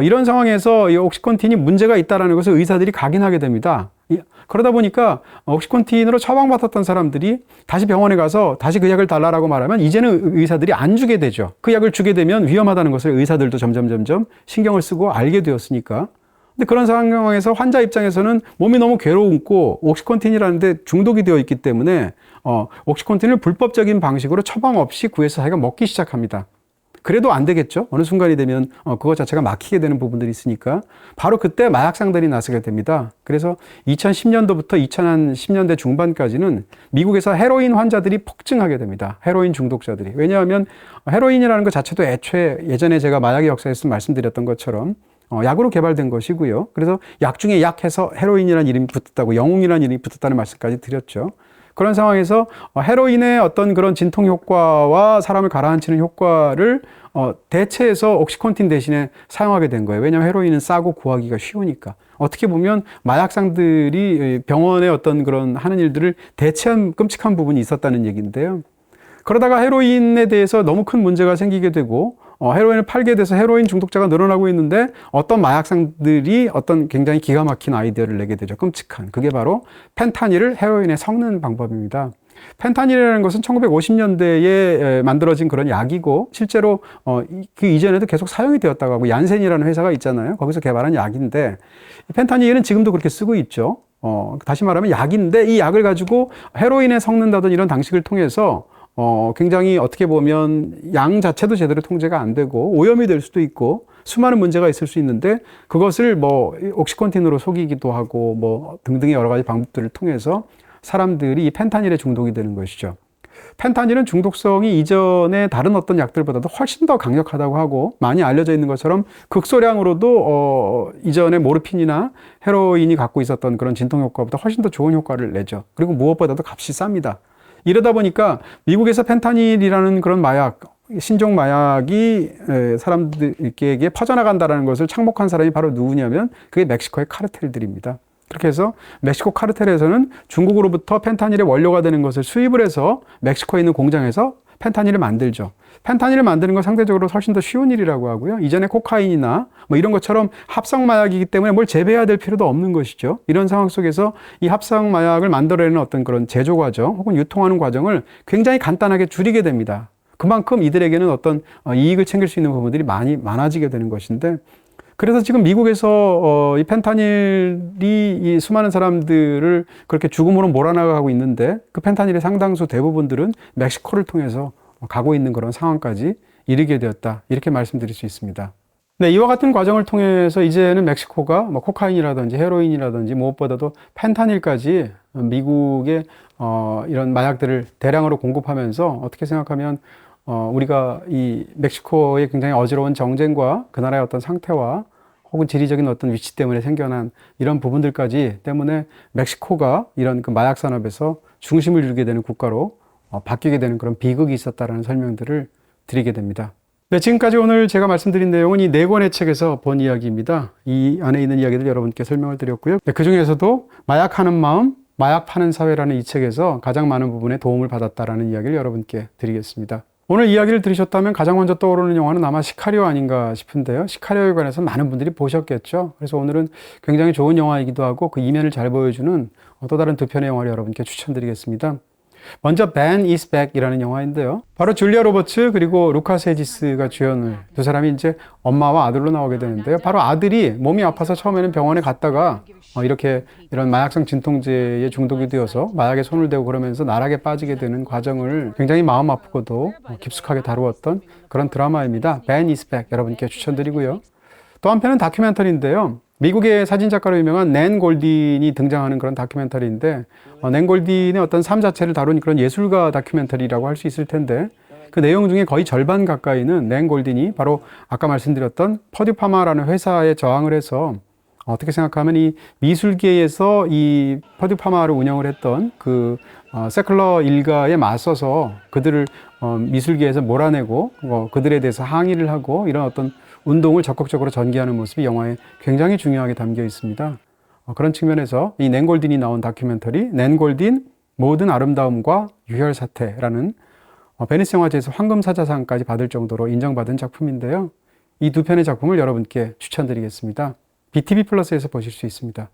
A: 이런 상황에서 이 옥시콘틴이 문제가 있다는 것을 의사들이 각인하게 됩니다. 그러다 보니까 옥시콘틴으로 처방받았던 사람들이 다시 병원에 가서 다시 그 약을 달라고 말하면 이제는 의사들이 안 주게 되죠. 그 약을 주게 되면 위험하다는 것을 의사들도 점점 신경을 쓰고 알게 되었으니까. 근데 그런 상황에서 환자 입장에서는 몸이 너무 괴로웠고 옥시콘틴이라는 데 중독이 되어 있기 때문에 옥시콘틴을 불법적인 방식으로 처방 없이 구해서 자기가 먹기 시작합니다. 그래도 안 되겠죠. 어느 순간이 되면 그것 자체가 막히게 되는 부분들이 있으니까 바로 그때 마약상들이 나서게 됩니다. 그래서 2010년도부터 2010년대 중반까지는 미국에서 헤로인 환자들이 폭증하게 됩니다. 헤로인 중독자들이. 왜냐하면 헤로인이라는 것 자체도 애초에 예전에 제가 마약의 역사에서 말씀드렸던 것처럼 약으로 개발된 것이고요. 그래서 약 중에 약해서 헤로인이라는 이름이 붙었다고, 영웅이라는 이름이 붙었다는 말씀까지 드렸죠. 그런 상황에서 헤로인의 어떤 그런 진통 효과와 사람을 가라앉히는 효과를 대체해서 옥시콘틴 대신에 사용하게 된 거예요. 왜냐하면 헤로인은 싸고 구하기가 쉬우니까. 어떻게 보면 마약상들이 병원의 어떤 그런 하는 일들을 대체한 끔찍한 부분이 있었다는 얘기인데요. 그러다가 헤로인에 대해서 너무 큰 문제가 생기게 되고 헤로인을 팔게 돼서 헤로인 중독자가 늘어나고 있는데 어떤 마약상들이 어떤 굉장히 기가 막힌 아이디어를 내게 되죠. 끔찍한. 그게 바로 펜타닐을 헤로인에 섞는 방법입니다. 펜타닐이라는 것은 1950년대에 만들어진 그런 약이고 실제로 그 이전에도 계속 사용이 되었다고 하고, 얀센이라는 회사가 있잖아요. 거기서 개발한 약인데 펜타닐은 지금도 그렇게 쓰고 있죠. 다시 말하면 약인데 이 약을 가지고 헤로인에 섞는다든 이런 방식을 통해서 굉장히 어떻게 보면 양 자체도 제대로 통제가 안 되고 오염이 될 수도 있고 수많은 문제가 있을 수 있는데 그것을 옥시콘틴으로 속이기도 하고 등등의 여러 가지 방법들을 통해서 사람들이 이 펜타닐에 중독이 되는 것이죠. 펜타닐은 중독성이 이전의 다른 어떤 약들보다도 훨씬 더 강력하다고 하고 많이 알려져 있는 것처럼 극소량으로도 이전의 모르핀이나 헤로인이 갖고 있었던 그런 진통 효과보다 훨씬 더 좋은 효과를 내죠. 그리고 무엇보다도 값이 쌉니다. 이러다 보니까 미국에서 펜타닐이라는 그런 마약, 신종 마약이 사람들에게 퍼져나간다는 것을 착목한 사람이 바로 누구냐면 그게 멕시코의 카르텔들입니다. 그렇게 해서 멕시코 카르텔에서는 중국으로부터 펜타닐의 원료가 되는 것을 수입을 해서 멕시코에 있는 공장에서 펜타닐을 만들죠. 펜타닐을 만드는 건 상대적으로 훨씬 더 쉬운 일이라고 하고요. 이전에 코카인이나 뭐 이런 것처럼 합성 마약이기 때문에 뭘 재배해야 될 필요도 없는 것이죠. 이런 상황 속에서 이 합성 마약을 만들어내는 어떤 그런 제조 과정 혹은 유통하는 과정을 굉장히 간단하게 줄이게 됩니다. 그만큼 이들에게는 어떤 이익을 챙길 수 있는 부분들이 많아지게 되는 것인데, 그래서 지금 미국에서 이 펜타닐이 이 수많은 사람들을 그렇게 죽음으로 몰아나가고 있는데 그 펜타닐의 상당수 대부분들은 멕시코를 통해서 가고 있는 그런 상황까지 이르게 되었다. 이렇게 말씀드릴 수 있습니다. 네, 이와 같은 과정을 통해서 이제는 멕시코가 뭐 코카인이라든지 헤로인이라든지 무엇보다도 펜타닐까지 미국의 이런 마약들을 대량으로 공급하면서 어떻게 생각하면 우리가 이 멕시코의 굉장히 어지러운 정쟁과 그 나라의 어떤 상태와 혹은 지리적인 어떤 위치 때문에 생겨난 이런 부분들까지 때문에 멕시코가 이런 그 마약 산업에서 중심을 이루게 되는 국가로 바뀌게 되는 그런 비극이 있었다라는 설명들을 드리게 됩니다. 네, 지금까지 오늘 제가 말씀드린 내용은 이 4권의 책에서 본 이야기입니다. 이 안에 있는 이야기들 여러분께 설명을 드렸고요. 네, 그 중에서도 마약하는 마음, 마약 파는 사회라는 이 책에서 가장 많은 부분에 도움을 받았다라는 이야기를 여러분께 드리겠습니다. 오늘 이야기를 들으셨다면 가장 먼저 떠오르는 영화는 아마 시카리오 아닌가 싶은데요. 시카리오에 관해서 많은 분들이 보셨겠죠. 그래서 오늘은 굉장히 좋은 영화이기도 하고 그 이면을 잘 보여주는 또 다른 2편의 영화를 여러분께 추천드리겠습니다. 먼저 Ben is Back이라는 영화인데요. 바로 줄리아 로버츠 그리고 루카스 헤지스가 주연을, 두 사람이 이제 엄마와 아들로 나오게 되는데요. 바로 아들이 몸이 아파서 처음에는 병원에 갔다가 이렇게 이런 마약성 진통제에 중독이 되어서 마약에 손을 대고 그러면서 나락에 빠지게 되는 과정을 굉장히 마음 아프고도 깊숙하게 다루었던 그런 드라마입니다. Ben is Back 여러분께 추천드리고요. 또 한편은 다큐멘터리인데요. 미국의 사진작가로 유명한 낸 골딘이 등장하는 그런 다큐멘터리인데, 낸 골딘의 어떤 삶 자체를 다룬 그런 예술가 다큐멘터리라고 할 수 있을 텐데, 그 내용 중에 거의 절반 가까이는 낸 골딘이 바로 아까 말씀드렸던 퍼듀 파마라는 회사에 저항을 해서 어떻게 생각하면 이 미술계에서 이 퍼듀 파마를 운영을 했던 그 세클러 일가에 맞서서 그들을 미술계에서 몰아내고 그들에 대해서 항의를 하고 이런 어떤 운동을 적극적으로 전개하는 모습이 영화에 굉장히 중요하게 담겨 있습니다. 그런 측면에서 이 낸 골딘이 나온 다큐멘터리 낸 골딘 모든 아름다움과 유혈 사태라는 베니스 영화제에서 황금사자상까지 받을 정도로 인정받은 작품인데요. 이 2편의 작품을 여러분께 추천드리겠습니다. BTV 플러스에서 보실 수 있습니다.